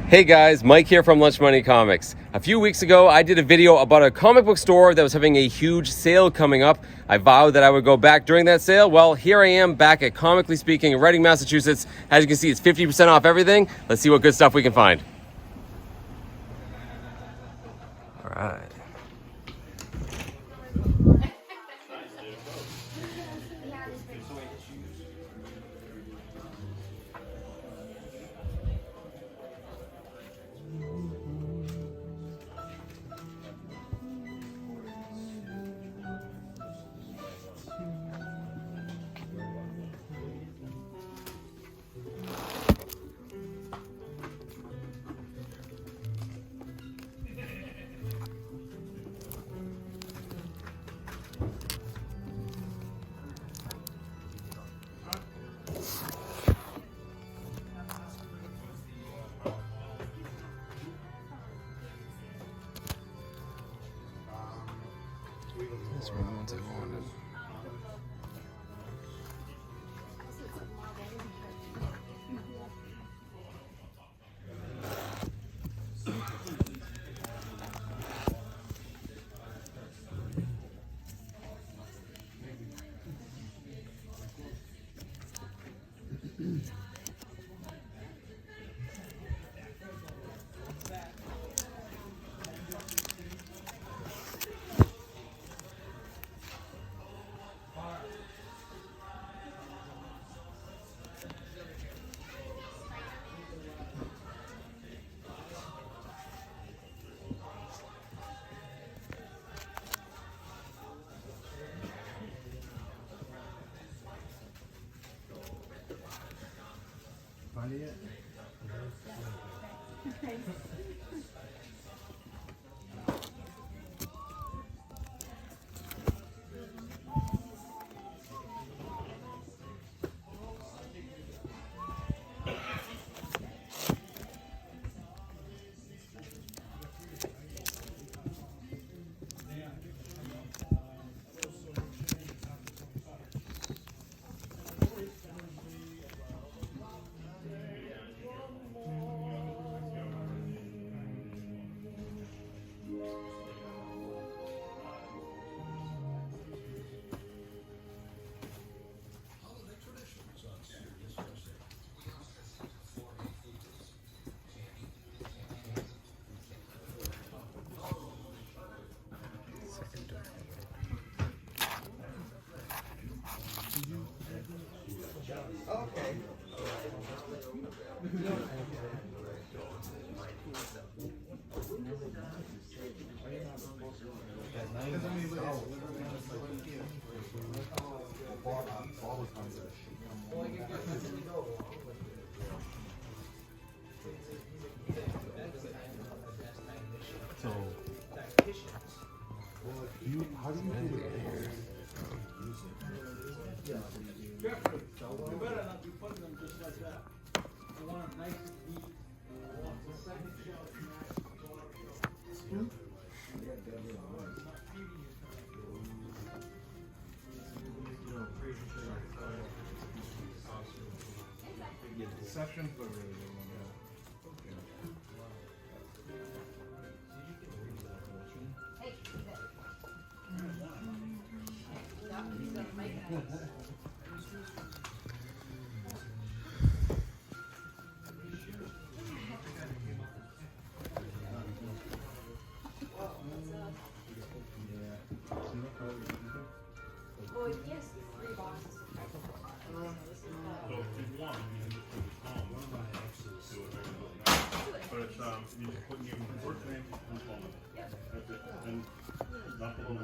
Hey guys, Mike here from Lunch Money Comics. A few weeks ago, I did a video about a comic book store that was having a huge sale coming up. I vowed that I would go back during that sale. Well, here I am back at Comically Speaking in Reading, Massachusetts. As you can see, it's 50% off everything. Let's see what good stuff we can find. All right. These were the ones I wanted. Find it yet? Okay. Okay. So, how do you do it? You better not be putting them just like that. I want them nice and neat. I want the second shelf match the bottom shelf. Yeah, deception for Well, yes, 3 boxes. So if you want, you can just put it home. Do it. But it's you just put your work name and phone number. That's it. And not the whole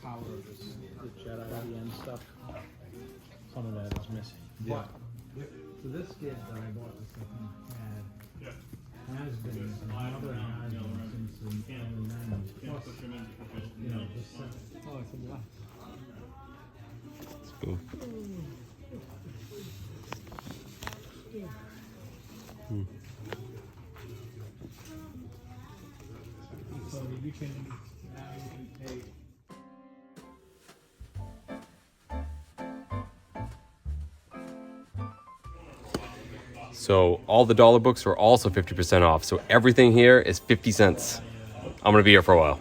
Power of this, the Jedi and stuff. Some of that is missing. Yeah. So this kid that I bought this stuff from Yeah. has been another has been since the early 90s. Can't Plus, put him in because you know, just oh, it's a black. It's cool. So you can now take. So all the dollar books are also 50% off. So everything here is 50 cents. I'm gonna be here for a while.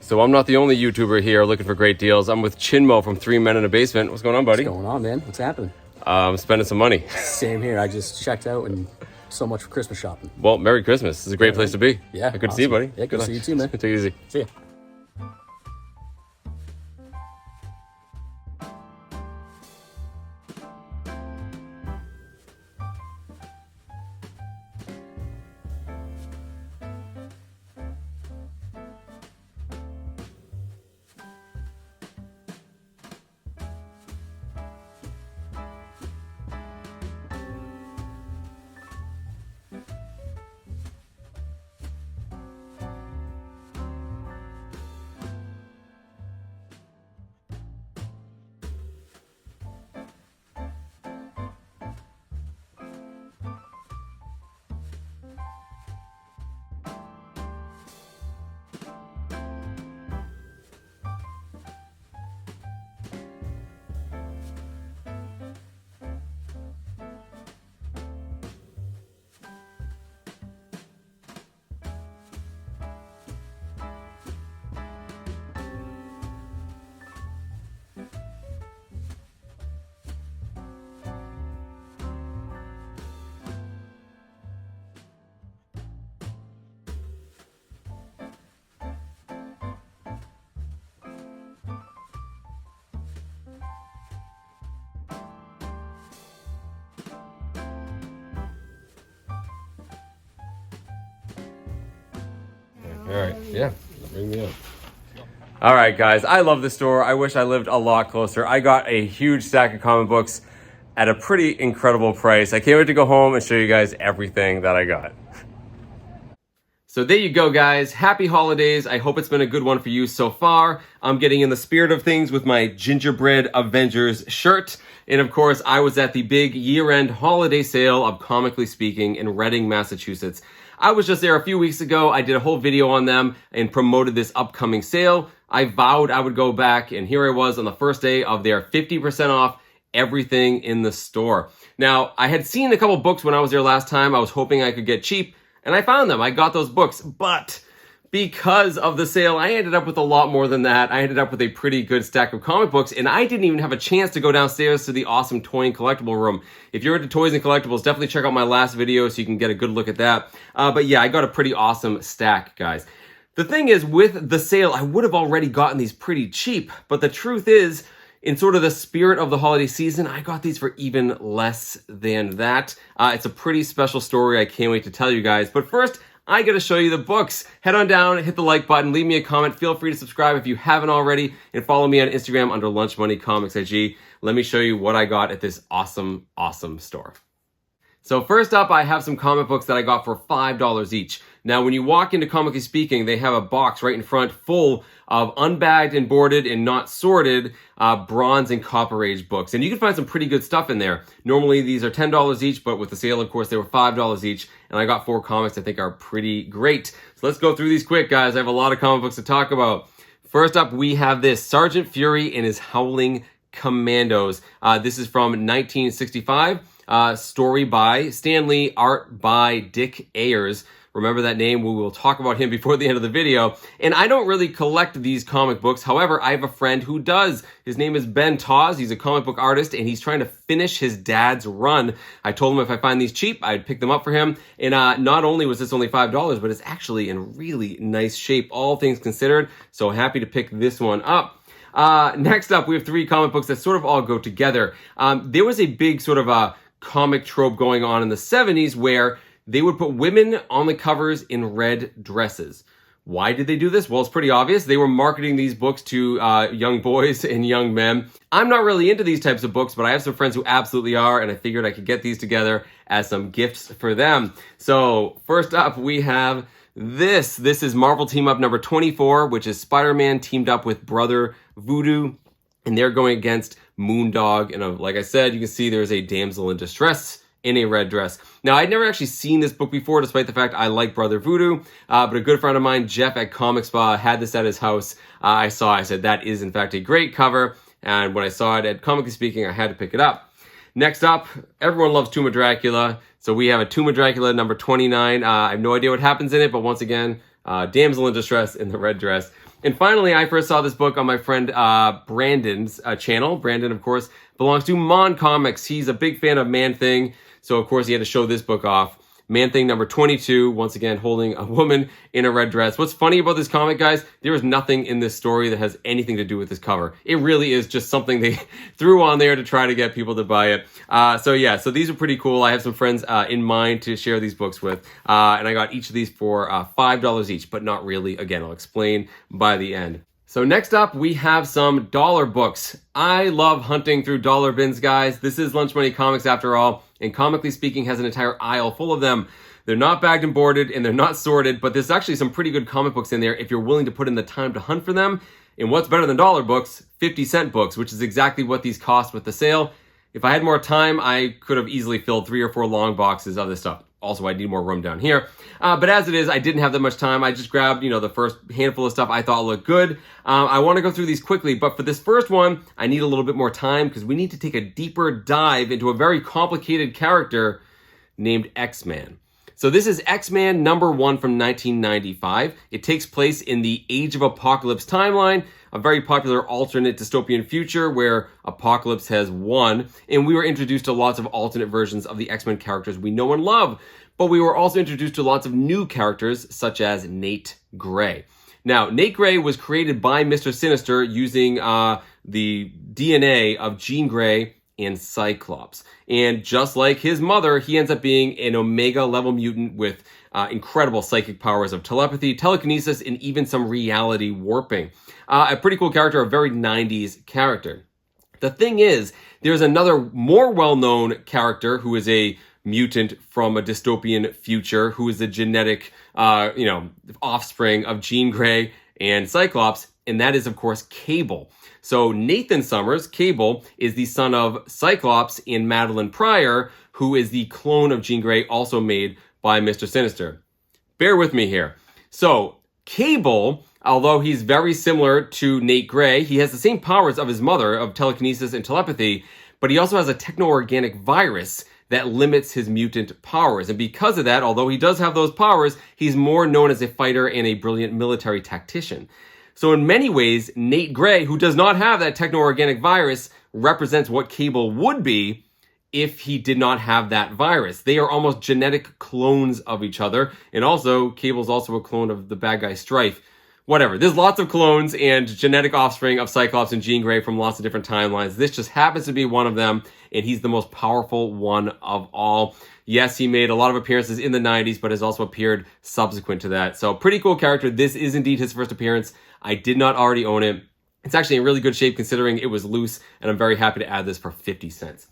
So I'm not the only YouTuber here looking for great deals. I'm with Chinmo from 3 Men in a Basement. What's going on, buddy? What's going on, man? What's happening? I'm spending some money. Same here. I just checked out and so much for Christmas shopping. Well, Merry Christmas. This is a great place to be. Yeah, Good to see you, awesome. buddy. Yeah, good to see you too, man. Take it easy. See ya. All right, yeah, bring me up. All right, guys, I love this store. I wish I lived a lot closer. I got a huge stack of comic books at a pretty incredible price. I can't wait to go home and show you guys everything that I got. So there you go, guys. Happy holidays. I hope it's been a good one for you so far. I'm getting in the spirit of things with my gingerbread Avengers shirt. And of course, I was at the big year-end holiday sale of Comically Speaking in Reading, Massachusetts. I was just there a few weeks ago. I did a whole video on them and promoted this upcoming sale. I vowed I would go back, and here I was on the first day of their 50% off everything in the store. Now, I had seen a couple books when I was there last time. I was hoping I could get cheap, and I found them. I got those books, but because of the sale, I ended up with a lot more than that. I ended up with a pretty good stack of comic books, and I didn't even have a chance to go downstairs to the awesome toy and collectible room. If you're into toys and collectibles, definitely check out my last video so you can get a good look at that. But yeah, I got a pretty awesome stack, guys. The thing is, with the sale, I would have already gotten these pretty cheap, but the truth is, in sort of the spirit of the holiday season, I got these for even less than that. It's a pretty special story. I can't wait to tell you guys. But first, I gotta show you the books. Head on down, hit the like button, leave me a comment. Feel free to subscribe if you haven't already, and follow me on Instagram under Lunch Money Comics IG. Let me show you what I got at this awesome, awesome store. So first up, I have some comic books that I got for $5 each. Now, when you walk into Comically Speaking, they have a box right in front full of unbagged and boarded and not sorted Bronze and Copper Age books. And you can find some pretty good stuff in there. Normally, these are $10 each, but with the sale, of course, they were $5 each. And I got 4 comics I think are pretty great. So let's go through these quick, guys. I have a lot of comic books to talk about. First up, we have this, Sergeant Fury and his Howling Commandos. This is from 1965. Story by Stan Lee, art by Dick Ayers. Remember that name, we will talk about him before the end of the video. And I don't really collect these comic books. However, I have a friend who does. His name is Ben Tawes. He's a comic book artist and he's trying to finish his dad's run. I told him if I find these cheap, I'd pick them up for him. And not only was this only $5, but it's actually in really nice shape, all things considered. So happy to pick this one up. Next up, we have 3 comic books that sort of all go together. There was a big sort of a comic trope going on in the 70s where they would put women on the covers in red dresses. Why did they do this? Well, it's pretty obvious. They were marketing these books to young boys and young men. I'm not really into these types of books, but I have some friends who absolutely are, and I figured I could get these together as some gifts for them. So first up, we have this. This is Marvel Team Up number 24, which is Spider-Man teamed up with Brother Voodoo, and they're going against Moondog. And like I said, you can see there's a damsel in distress in a red dress. Now, I'd never actually seen this book before, despite the fact I like Brother Voodoo, but a good friend of mine, Jeff at Comic Spa, had this at his house. I said, that is in fact a great cover, and when I saw it at Comically Speaking, I had to pick it up. Next up, everyone loves Tomb of Dracula, so we have a Tomb of Dracula number 29. I have no idea what happens in it, but once again, damsel in distress in the red dress. And finally, I first saw this book on my friend Brandon's channel. Brandon, of course, belongs to MON Comics. He's a big fan of Man-Thing, so of course he had to show this book off. Man-Thing number 22, once again holding a woman in a red dress. What's funny about this comic, guys, there is nothing in this story that has anything to do with this cover. It really is just something they threw on there to try to get people to buy it. So these are pretty cool. I have some friends in mind to share these books with, and I got each of these for $5 each, but not really. Again, I'll explain by the end. So next up, we have some dollar books. I love hunting through dollar bins, guys. This is Lunch Money Comics after all, and Comically Speaking has an entire aisle full of them. They're not bagged and boarded, and they're not sorted, but there's actually some pretty good comic books in there if you're willing to put in the time to hunt for them. And what's better than dollar books? 50-cent books, which is exactly what these cost with the sale. If I had more time, I could have easily filled 3 or 4 long boxes of this stuff. Also, I need more room down here. But as it is, I didn't have that much time. I just grabbed, the first handful of stuff I thought looked good. I want to go through these quickly, but for this first one, I need a little bit more time because we need to take a deeper dive into a very complicated character named X-Man. So this is X-Man number 1 from 1995. It takes place in the Age of Apocalypse timeline, a very popular alternate dystopian future where Apocalypse has won, and we were introduced to lots of alternate versions of the X-Men characters we know and love, but we were also introduced to lots of new characters such as Nate Gray. Now, Nate Gray was created by Mr. Sinister using the DNA of Jean Grey and Cyclops. And just like his mother, he ends up being an Omega level mutant with incredible psychic powers of telepathy, telekinesis, and even some reality warping. A pretty cool character, a very 90s character. The thing is, there's another more well-known character who is a mutant from a dystopian future, who is the genetic, offspring of Jean Grey and Cyclops, and that is, of course, Cable. So Nathan Summers, Cable, is the son of Cyclops and Madeline Pryor, who is the clone of Jean Grey, also made by Mr. Sinister. Bear with me here. So Cable, although he's very similar to Nate Gray, he has the same powers of his mother of telekinesis and telepathy, but he also has a techno-organic virus that limits his mutant powers. And because of that, although he does have those powers, he's more known as a fighter and a brilliant military tactician. So in many ways, Nate Gray, who does not have that techno-organic virus, represents what Cable would be if he did not have that virus. They are almost genetic clones of each other. And also, Cable's also a clone of the bad guy Strife. Whatever. There's lots of clones and genetic offspring of Cyclops and Jean Grey from lots of different timelines. This just happens to be one of them, and he's the most powerful one of all. Yes, he made a lot of appearances in the 90s, but has also appeared subsequent to that. So pretty cool character. This is indeed his first appearance. I did not already own it. It's actually in really good shape considering it was loose, and I'm very happy to add this for 50 cents.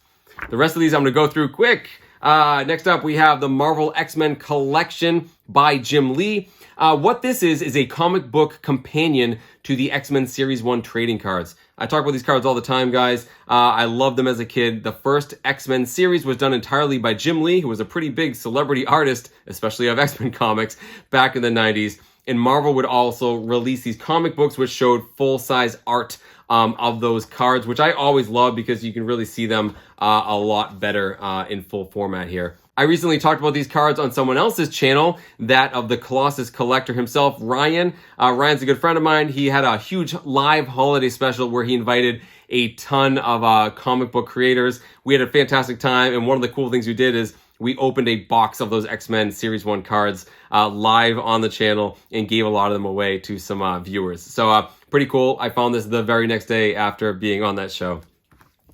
The rest of these I'm going to go through quick. Next up, we have the Marvel X-Men Collection by Jim Lee. What this is a comic book companion to the X-Men Series 1 trading cards. I talk about these cards all the time, guys. I loved them as a kid. The first X-Men series was done entirely by Jim Lee, who was a pretty big celebrity artist, especially of X-Men comics, back in the 90s. And Marvel would also release these comic books which showed full-size art of those cards, which I always love because you can really see them a lot better in full format here. I recently talked about these cards on someone else's channel, that of the Colossus Collector himself, Ryan. Ryan's a good friend of mine. He had a huge live holiday special where he invited a ton of comic book creators. We had a fantastic time, and one of the cool things we did is we opened a box of those X-Men Series 1 cards live on the channel and gave a lot of them away to some viewers. So pretty cool. I found this the very next day after being on that show.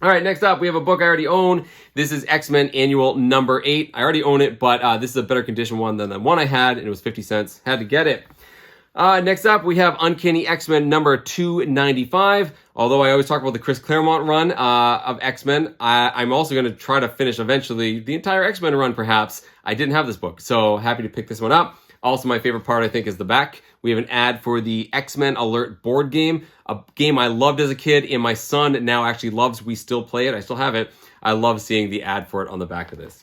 All right, next up, we have a book I already own. This is XMen Annual number 8. I already own it, but this is a better condition one than the one I had, and it was 50 cents. Had to get it. Next up, we have Uncanny XMen number 295. Although I always talk about the Chris Claremont run of X-Men, I'm also going to try to finish eventually the entire X-Men run, perhaps. I didn't have this book, so happy to pick this one up. Also, my favorite part, I think, is the back. We have an ad for the XMen Alert board game, a game I loved as a kid, and my son now actually loves. We still play it. I still have it. I love seeing the ad for it on the back of this.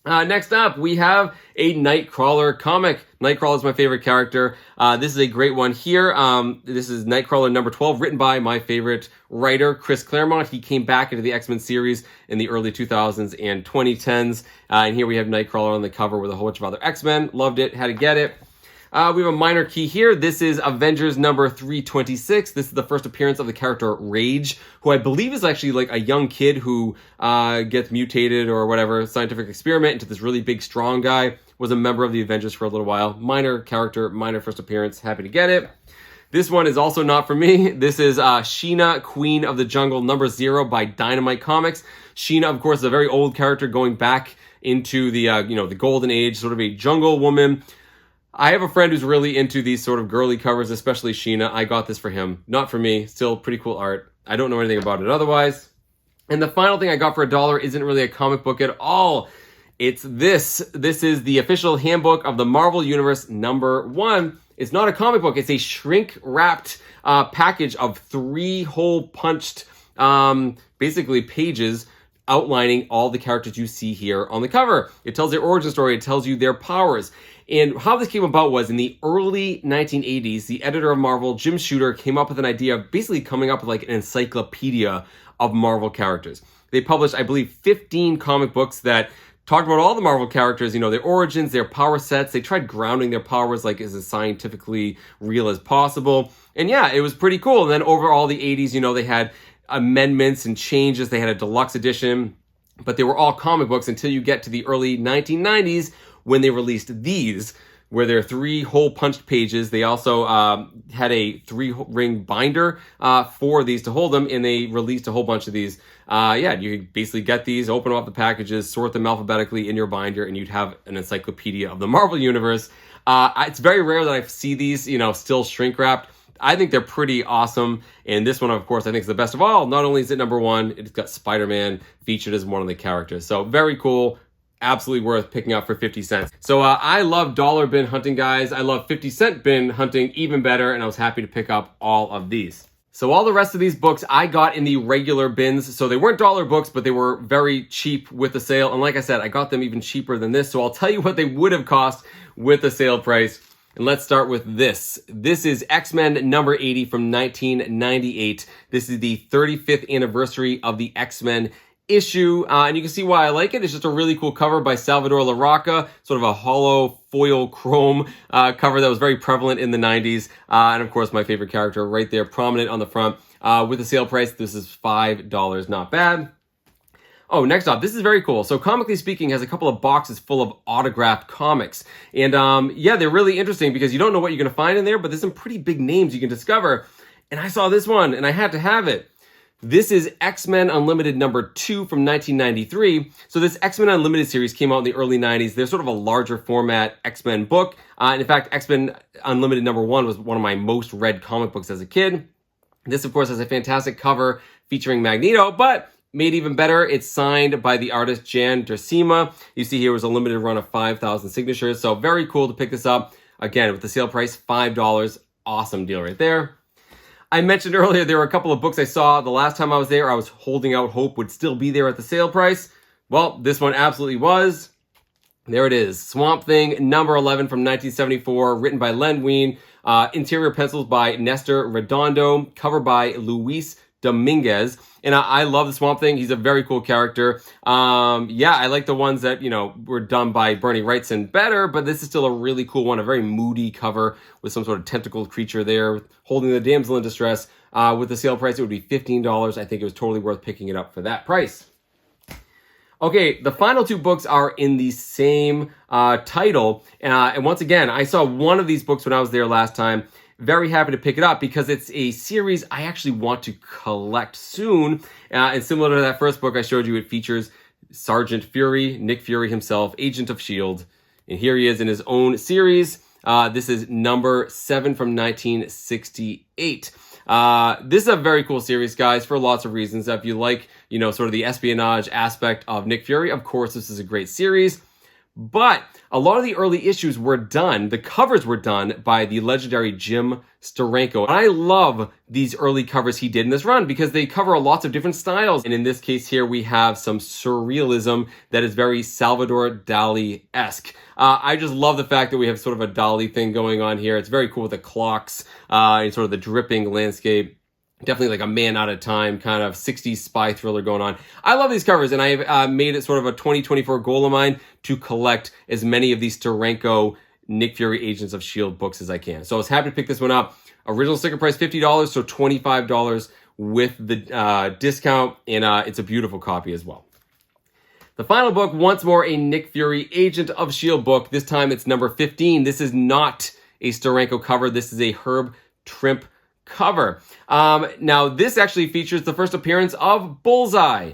Next up, we have a Nightcrawler comic. Nightcrawler is my favorite character. This is a great one here. This is Nightcrawler number 12, written by my favorite writer, Chris Claremont. He came back into the X-Men series in the early 2000s and 2010s. And here we have Nightcrawler on the cover with a whole bunch of other X-Men. Loved it. Had to get it. We have a minor key here. This is Avengers number 326. This is the first appearance of the character Rage, who I believe is actually like a young kid who gets mutated or whatever, scientific experiment, into this really big, strong guy. Was a member of the Avengers for a little while. Minor character, minor first appearance. Happy to get it. This one is also not for me. This is Sheena, Queen of the Jungle number 0 by Dynamite Comics. Sheena, of course, is a very old character going back into the the golden age, sort of a jungle woman. I have a friend who's really into these sort of girly covers, especially Sheena. I got this for him. Not for me. Still pretty cool art. I don't know anything about it otherwise. And the final thing I got for $1 isn't really a comic book at all. It's this. This is the official handbook of the Marvel Universe number 1. It's not a comic book. It's a shrink-wrapped package of 3 hole-punched, basically pages outlining all the characters you see here on the cover. It tells their origin story. It tells you their powers. And how this came about was in the early 1980s, the editor of Marvel, Jim Shooter, came up with an idea of basically coming up with like an encyclopedia of Marvel characters. They published, I believe, 15 comic books that talked about all the Marvel characters, their origins, their power sets. They tried grounding their powers like as scientifically real as possible. And yeah, it was pretty cool. And then over all the 80s, they had amendments and changes. They had a deluxe edition, but they were all comic books until you get to the early 1990s when they released these, where there are 3 hole-punched pages. They also had a 3-ring binder for these to hold them, and they released a whole bunch of these. You could basically get these, open up the packages, sort them alphabetically in your binder, and you'd have an encyclopedia of the Marvel Universe. It's very rare that I see these, still shrink-wrapped. I think they're pretty awesome, and this one, of course, I think is the best of all. Not only is it number 1, it's got Spider-Man featured as one of the characters. So very cool. Absolutely worth picking up for 50 cents. So I love dollar bin hunting, guys. I love 50-cent bin hunting even better, and I was happy to pick up all of these. So all the rest of these books I got in the regular bins. So they weren't dollar books, but they were very cheap with the sale. And like I said, I got them even cheaper than this. So I'll tell you what they would have cost with the sale price. And let's start with this. This is X-Men number 80 from 1998. This is the 35th anniversary of the X-Men issue, and you can see why I like it. It's just a really cool cover by Salvador Larroca, sort of a hollow foil chrome cover that was very prevalent in the 90s, and of course my favorite character right there, prominent on the front. With the sale price, this is $5, not bad. Oh, next up, this is very cool. So Comically Speaking has a couple of boxes full of autographed comics. And they're really interesting because you don't know what you're going to find in there, but there's some pretty big names you can discover. And I saw this one, and I had to have it. This is XMen Unlimited number 2 from 1993. So this XMen Unlimited series came out in the early 90s. They're sort of a larger format X-Men book. And in fact, XMen Unlimited number 1 was one of my most read comic books as a kid. This, of course, has a fantastic cover featuring Magneto, but Made even better, it's signed by the artist Jan Dersima. You see here was a limited run of 5,000 signatures, so very cool to pick this up. Again, with the sale price, $5. Awesome deal right there. I mentioned earlier there were a couple of books I saw the last time I was there. I was holding out hope would still be there at the sale price. Well, this one absolutely was. There it is. Swamp Thing, number 11 from 1974, written by Len Wein. Interior pencils by Nestor Redondo, cover by Luis Dominguez. And I love the Swamp Thing. He's a very cool character. Yeah, I like the ones that, you know, were done by Bernie Wrightson better, but this is still a really cool one, a very moody cover with some sort of tentacled creature there holding the damsel in distress. With the sale price, it would be $15. I think it was totally worth picking it up for that price. Okay, the final two books are in the same title. And once again, I saw one of these books when I was there last time. Very happy to pick it up because it's a series I actually want to collect soon. And similar to that first book I showed you, it features Sergeant Fury, Nick Fury himself, Agent of S.H.I.E.L.D. And here he is in his own series. This is number 7 from 1968. This is a very cool series, guys, for lots of reasons. If you like, you know, sort of the espionage aspect of Nick Fury, of course, this is a great series. But a lot of the early issues were done, the covers were done by the legendary Jim Steranko. And I love these early covers he did in this run because they cover lots of different styles. And in this case here, we have some surrealism that is very Salvador Dali-esque. I just love the fact that we have sort of a Dali thing going on here. It's very cool with the clocks and sort of the dripping landscape. Definitely like a Man Out of Time kind of 60s spy thriller going on. I love these covers, and I've made it sort of a 2024 goal of mine to collect as many of these Steranko Nick Fury Agents of S.H.I.E.L.D. books as I can. So I was happy to pick this one up. Original sticker price $50, so $25 with the discount, and it's a beautiful copy as well. The final book, once more a Nick Fury Agent of S.H.I.E.L.D. book. This time it's number 15. This is not a Steranko cover. This is a Herb Trimpe cover. Now, this actually features the first appearance of Bullseye.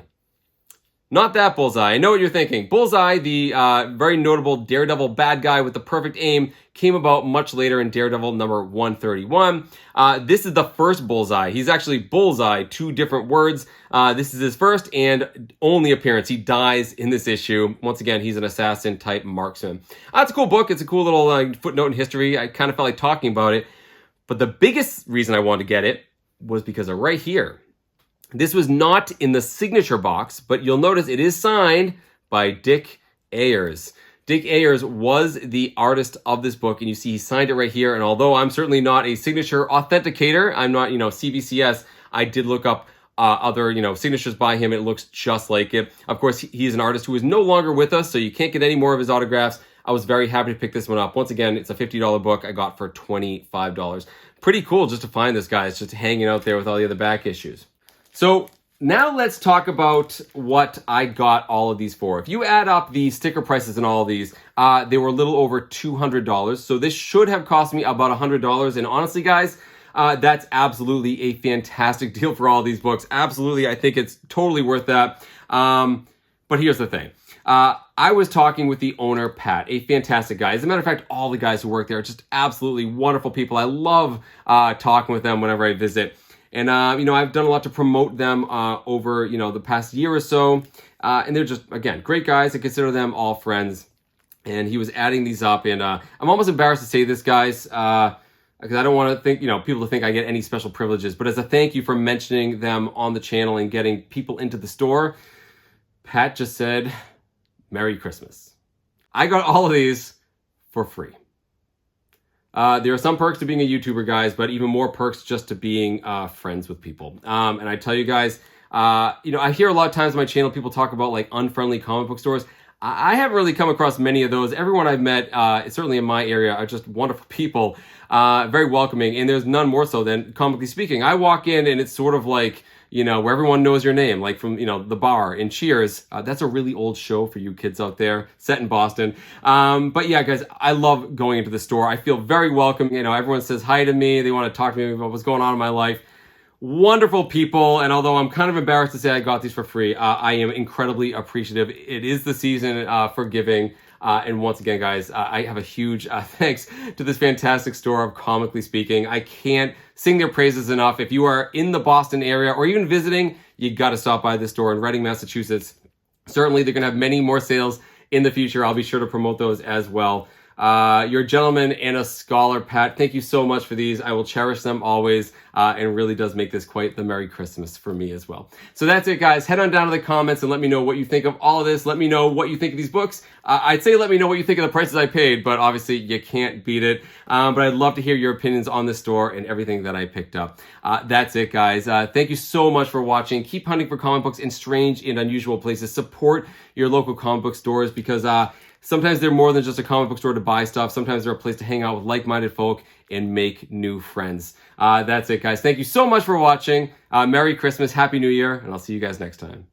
Not that Bullseye. I know what you're thinking. Bullseye, the very notable Daredevil bad guy with the perfect aim, came about much later in Daredevil number 131. This is the first Bullseye. He's actually Bullseye, 2 different words. This is his first and only appearance. He dies in this issue. Once again, he's an assassin type marksman. It's a cool book. It's a cool little footnote in history. I kind of felt like talking about it. But the biggest reason I wanted to get it was because of right here. This was not in the signature box, but you'll notice it is signed by Dick Ayers. Dick Ayers was the artist of this book, and you see he signed it right here. And although I'm certainly not a signature authenticator, I'm not, CBCS, I did look up other, signatures by him. It looks just like it. Of course, he is an artist who is no longer with us, so you can't get any more of his autographs. I was very happy to pick this one up. Once again, it's a $50 book I got for $25. Pretty cool just to find this guy. It's just hanging out there with all the other back issues. So now let's talk about what I got all of these for. If you add up the sticker prices and all of these, they were a little over $200. So this should have cost me about $100. And honestly, guys, that's absolutely a fantastic deal for all these books. Absolutely, I think it's totally worth that. But here's the thing. I was talking with the owner, Pat, a fantastic guy. As a matter of fact, all the guys who work there are just absolutely wonderful people. I love talking with them whenever I visit. And, I've done a lot to promote them over, the past year or so. And they're just, again, great guys. I consider them all friends. And he was adding these up. And I'm almost embarrassed to say this, guys, because I don't want to think, people to think I get any special privileges. But as a thank you for mentioning them on the channel and getting people into the store, Pat just said, Merry Christmas. I got all of these for free. There are some perks to being a YouTuber, guys, but even more perks just to being friends with people. And I tell you guys, I hear a lot of times on my channel, people talk about like unfriendly comic book stores. I haven't really come across many of those. Everyone I've met, certainly in my area, are just wonderful people, very welcoming, and there's none more so than Comically Speaking. I walk in and it's sort of like, where everyone knows your name, like from, the bar in Cheers. That's a really old show for you kids out there, set in Boston. But yeah, guys, I love going into the store. I feel very welcome. Everyone says hi to me. They want to talk to me about what's going on in my life. Wonderful people. And although I'm kind of embarrassed to say I got these for free, I am incredibly appreciative. It is the season for giving. And once again, guys, I have a huge thanks to this fantastic store of Comically Speaking. I can't sing their praises enough. If you are in the Boston area or even visiting, you got to stop by this store in Reading, Massachusetts. Certainly, they're going to have many more sales in the future. I'll be sure to promote those as well. You're a gentleman and a scholar, Pat. Thank you so much for these. I will cherish them always, and really does make this quite the Merry Christmas for me as well. So that's it, guys. Head on down to the comments and let me know what you think of all of this. Let me know what you think of these books. I'd say let me know what you think of the prices I paid, but obviously you can't beat it. But I'd love to hear your opinions on the store and everything that I picked up. That's it, guys. Thank you so much for watching. Keep hunting for comic books in strange and unusual places. Support your local comic book stores because sometimes they're more than just a comic book store to buy stuff. Sometimes they're a place to hang out with like-minded folk and make new friends. That's it, guys. Thank you so much for watching. Merry Christmas, Happy New Year, and I'll see you guys next time.